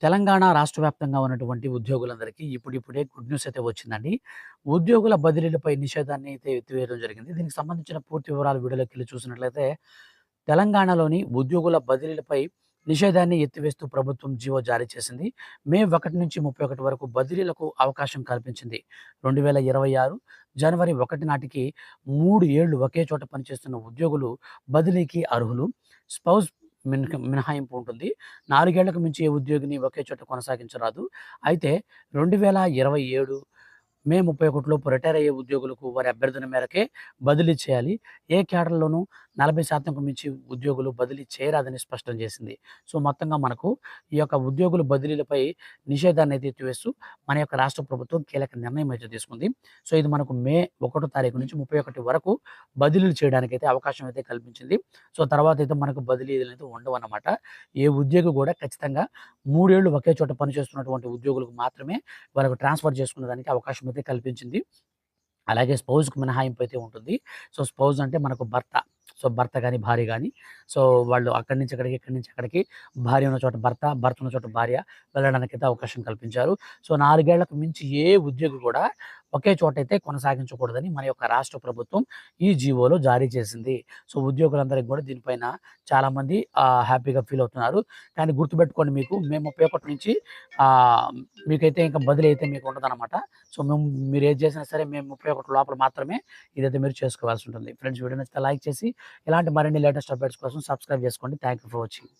తెలంగాణ రాష్ట్ర వ్యాప్తంగా ఉన్నటువంటి ఉద్యోగులందరికీ ఇప్పుడిప్పుడే గుడ్ న్యూస్ అయితే వచ్చిందండి. ఉద్యోగుల బదిలీలపై నిషేధాన్ని అయితే ఎత్తివేయడం జరిగింది. దీనికి సంబంధించిన పూర్తి వివరాలు వీడియోలోకెళ్ళి చూసినట్లయితే, తెలంగాణలోని ఉద్యోగుల బదిలీలపై నిషేధాన్ని ఎత్తివేస్తూ ప్రభుత్వం జీవో జారీ చేసింది. మే 1 నుంచి 31 వరకు బదిలీలకు అవకాశం కల్పించింది. 2026 జనవరి 1 నాటికి 3 ఏళ్లు ఒకే చోట పనిచేస్తున్న ఉద్యోగులు బదిలీకి అర్హులు. స్పౌస్ మినహాయింపు ఉంటుంది. 4 ఏళ్లకు మించి ఏ ఉద్యోగిని ఒకే చోట కొనసాగించరాదు. అయితే 2027 మే 31 లోపు రిటైర్ అయ్యే ఉద్యోగులకు వారి అభ్యర్థన మేరకే బదిలీ చేయాలి. ఏ క్యాడర్‌లోనూ 40%కు మించి ఉద్యోగులు బదిలీ చేయరాదని స్పష్టం చేసింది. సో, మొత్తంగా మనకు ఈ యొక్క ఉద్యోగుల బదిలీలపై నిషేధాన్నయితే ఎత్తివేస్తూ మన యొక్క రాష్ట్ర ప్రభుత్వం కీలక నిర్ణయం అయితే తీసుకుంది. సో, ఇది మనకు మే 1 తారీఖు నుంచి 31 వరకు బదిలీలు చేయడానికైతే అవకాశం అయితే కల్పించింది. సో, తర్వాతైతే మనకు బదిలీలనేది ఉండవన్నమాట. ఏ ఉద్యోగి కూడా ఖచ్చితంగా 3 ఏళ్లు ఒకే చోట పనిచేస్తున్నటువంటి ఉద్యోగులకు మాత్రమే వాళ్ళకు ట్రాన్స్‌ఫర్ చేసుకునేదానికి అవకాశం అయితే కల్పించింది. అలాగే స్పౌస్‌కి మినహాయింపు అయితే ఉంటుంది. సో, స్పౌస్ అంటే మనకు భర్త. సో, భర్త గాని, భార్య గాని, సో, వాళ్ళు అక్కడి నుంచి అక్కడికి, ఇక్కడి నుంచి అక్కడికి, భార్య ఉన్న చోట భర్త, భర్త ఉన్న చోట భార్య వెళ్ళడానికైతే అవకాశం కల్పించారు. సో, 4 ఏళ్లకు మించి ఏ ఉద్యోగి కూడా ఒకే చోటైతే కొనసాగించకూడదని మన యొక్క రాష్ట్ర ప్రభుత్వం ఈ జీవోలో జారీ చేసింది. సో, ఉద్యోగులందరికి కూడా దీనిపైన చాలామంది హ్యాపీగా ఫీల్ అవుతున్నారు. కానీ గుర్తుపెట్టుకోండి, మీకు మే 31 నుంచి ఆహ్, మీకైతే ఇంకా బదిలీ అయితే మీకు ఉండదనమాట. సో, మీరు ఏది చేసినా సరే మే 31 లోపల మాత్రమే ఇదైతే మీరు చేసుకోవాల్సి ఉంటుంది. ఫ్రెండ్స్, వీడియో నచ్చితే లైక్ చేసి ఇలాంటి మరిన్ని లేటెస్ట్ అప్డేట్స్ కోసం సబ్స్క్రైబ్ చేసుకోండి. Thank you for watching.